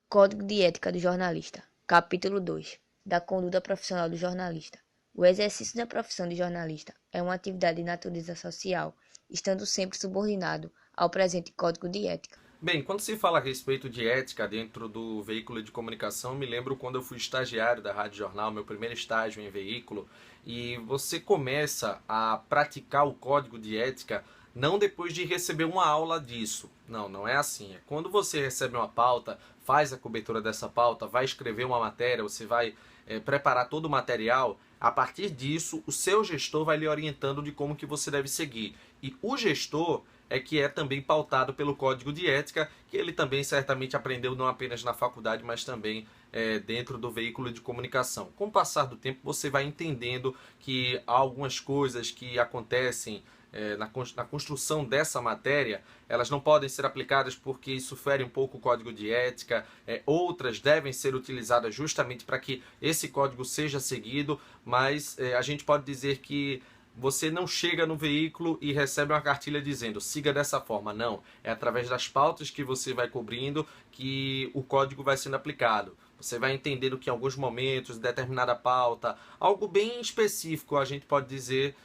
Código de Ética do Jornalista. Capítulo 2. Da conduta profissional do jornalista. O exercício da profissão de jornalista é uma atividade de natureza social, estando sempre subordinado ao presente Código de Ética. Bem, quando se fala a respeito de ética dentro do veículo de comunicação, me lembro quando eu fui estagiário da Rádio Jornal, meu primeiro estágio em veículo, e você começa a praticar o código de ética não depois de receber uma aula disso. Não, não é assim. É quando você recebe uma pauta, faz a cobertura dessa pauta, vai escrever uma matéria, você vai preparar todo o material. A partir disso, o seu gestor vai lhe orientando de como que você deve seguir. E o gestor é que é também pautado pelo código de ética, que ele também certamente aprendeu não apenas na faculdade, mas também dentro do veículo de comunicação. Com o passar do tempo, você vai entendendo que há algumas coisas que acontecem na construção dessa matéria, elas não podem ser aplicadas porque isso fere um pouco o código de ética, outras devem ser utilizadas justamente para que esse código seja seguido, mas a gente pode dizer que você não chega no veículo e recebe uma cartilha dizendo siga dessa forma. Não, é através das pautas que você vai cobrindo que o código vai sendo aplicado. Você vai entendendo que em alguns momentos, determinada pauta, algo bem específico, a gente pode dizer,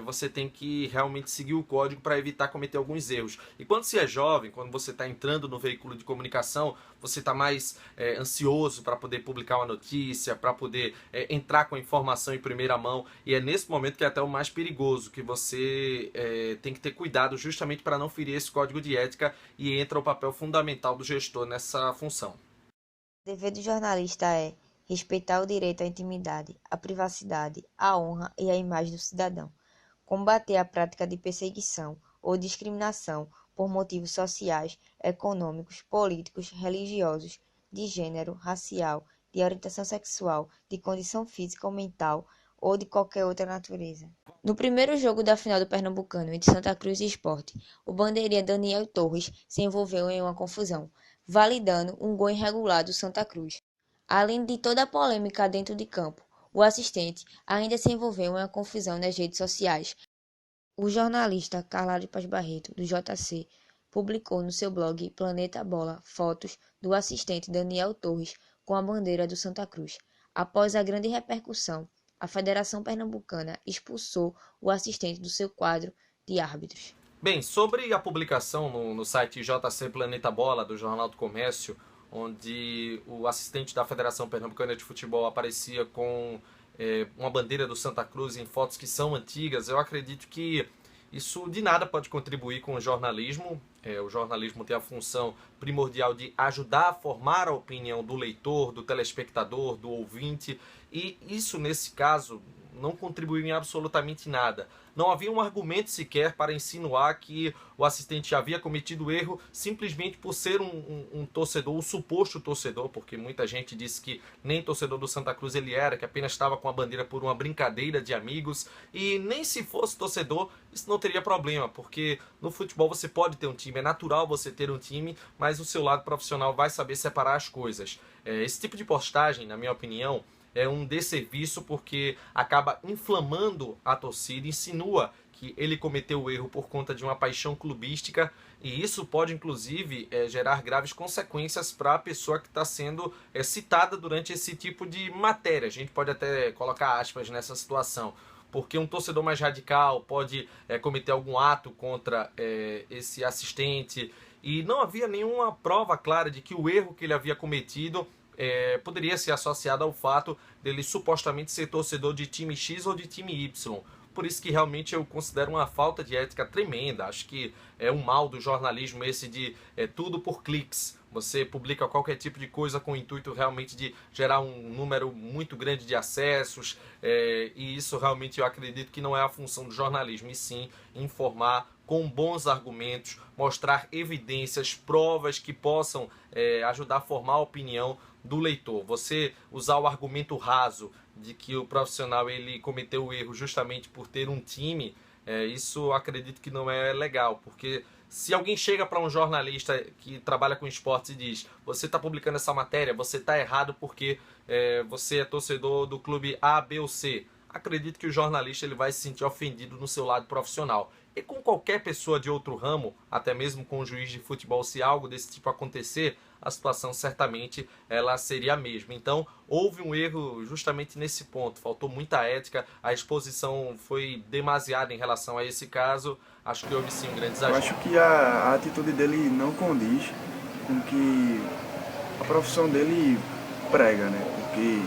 você tem que realmente seguir o código para evitar cometer alguns erros. E quando você é jovem, quando você está entrando no veículo de comunicação, você está mais ansioso para poder publicar uma notícia, para poder entrar com a informação em primeira mão. E é nesse momento que é até o mais perigoso, que você tem que ter cuidado justamente para não ferir esse código de ética, e entra o papel fundamental do gestor nessa função. O dever do jornalista é respeitar o direito à intimidade, à privacidade, à honra e à imagem do cidadão, combater a prática de perseguição ou discriminação por motivos sociais, econômicos, políticos, religiosos, de gênero, racial, de orientação sexual, de condição física ou mental ou de qualquer outra natureza. No primeiro jogo da final do Pernambucano entre Santa Cruz e Sport, o bandeirinha Daniel Torres se envolveu em uma confusão, validando um gol irregular do Santa Cruz. Além de toda a polêmica dentro de campo, o assistente ainda se envolveu em uma confusão nas redes sociais. O jornalista Carlalho Paz Barreto, do JC, publicou no seu blog Planeta Bola fotos do assistente Daniel Torres com a bandeira do Santa Cruz. Após a grande repercussão, a Federação Pernambucana expulsou o assistente do seu quadro de árbitros. Bem, sobre a publicação no site JC Planeta Bola, do Jornal do Comércio, onde o assistente da Federação Pernambucana de Futebol aparecia com uma bandeira do Santa Cruz em fotos que são antigas, eu acredito que isso de nada pode contribuir com o jornalismo. O jornalismo tem a função primordial de ajudar a formar a opinião do leitor, do telespectador, do ouvinte, e isso, nesse caso, não contribuiu em absolutamente nada. Não havia um argumento sequer para insinuar que o assistente havia cometido erro simplesmente por ser um torcedor, um suposto torcedor, porque muita gente disse que nem torcedor do Santa Cruz ele era, que apenas estava com a bandeira por uma brincadeira de amigos, e nem se fosse torcedor, isso não teria problema, porque no futebol você pode ter um time, é natural você ter um time, mas o seu lado profissional vai saber separar as coisas. Esse tipo de postagem, na minha opinião, é um desserviço porque acaba inflamando a torcida, insinua que ele cometeu o erro por conta de uma paixão clubística, e isso pode inclusive gerar graves consequências para a pessoa que está sendo citada durante esse tipo de matéria. A gente pode até colocar aspas nessa situação, porque um torcedor mais radical pode cometer algum ato contra esse assistente, e não havia nenhuma prova clara de que o erro que ele havia cometido poderia ser associado ao fato dele supostamente ser torcedor de time X ou de time Y. Por isso que realmente eu considero uma falta de ética tremenda. Acho que é um mal do jornalismo esse de tudo por cliques. Você publica qualquer tipo de coisa com o intuito realmente de gerar um número muito grande de acessos, e isso realmente eu acredito que não é a função do jornalismo, e sim informar com bons argumentos, mostrar evidências, provas que possam ajudar a formar a opinião do leitor. Você usar o argumento raso de que o profissional ele cometeu o erro justamente por ter um time, isso eu acredito que não é legal, porque se alguém chega para um jornalista que trabalha com esportes e diz: você está publicando essa matéria, você está errado porque você é torcedor do clube A, B ou C, acredito que o jornalista ele vai se sentir ofendido no seu lado profissional. E com qualquer pessoa de outro ramo, até mesmo com o juiz de futebol, se algo desse tipo acontecer, a situação certamente ela seria a mesma. Então, houve um erro justamente nesse ponto. Faltou muita ética, a exposição foi demasiada em relação a esse caso. Acho que houve sim um grande Eu exagero. acho que a atitude dele não condiz com o que a profissão dele prega, né? Porque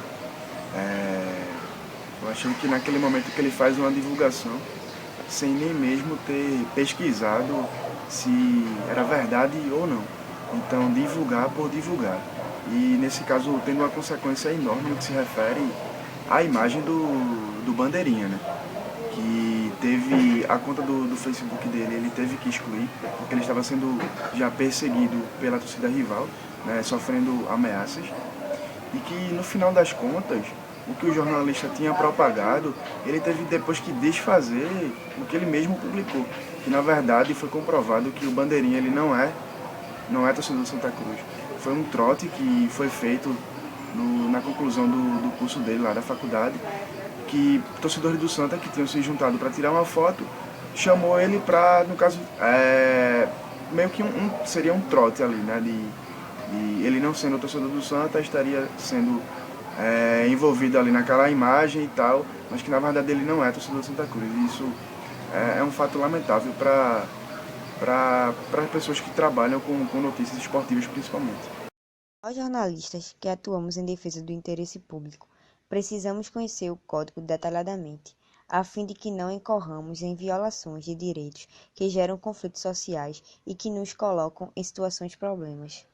eu achei que naquele momento que ele faz uma divulgação, sem nem mesmo ter pesquisado se era verdade ou não. Então, divulgar por divulgar. E nesse caso, tendo uma consequência enorme no que se refere à imagem do Bandeirinha, né? Que teve a conta do Facebook dele, ele teve que excluir, porque ele estava sendo já perseguido pela torcida rival, né, sofrendo ameaças, e que no final das contas, o que o jornalista tinha propagado, ele teve depois que desfazer o que ele mesmo publicou, que na verdade foi comprovado que o Bandeirinha ele não é torcedor do Santa Cruz. Foi um trote que foi feito na conclusão do curso dele lá da faculdade, que torcedores do Santa que tinham se juntado para tirar uma foto, chamou ele para, no caso, meio que seria um trote ali, né? De ele não sendo torcedor do Santa, estaria sendo envolvido ali naquela imagem e tal, mas que na verdade ele não é torcedor do Santa Cruz. E isso é um fato lamentável para as pessoas que trabalham com notícias esportivas principalmente. Nós jornalistas que atuamos em defesa do interesse público, precisamos conhecer o Código detalhadamente, a fim de que não incorramos em violações de direitos que geram conflitos sociais e que nos colocam em situações de problemas.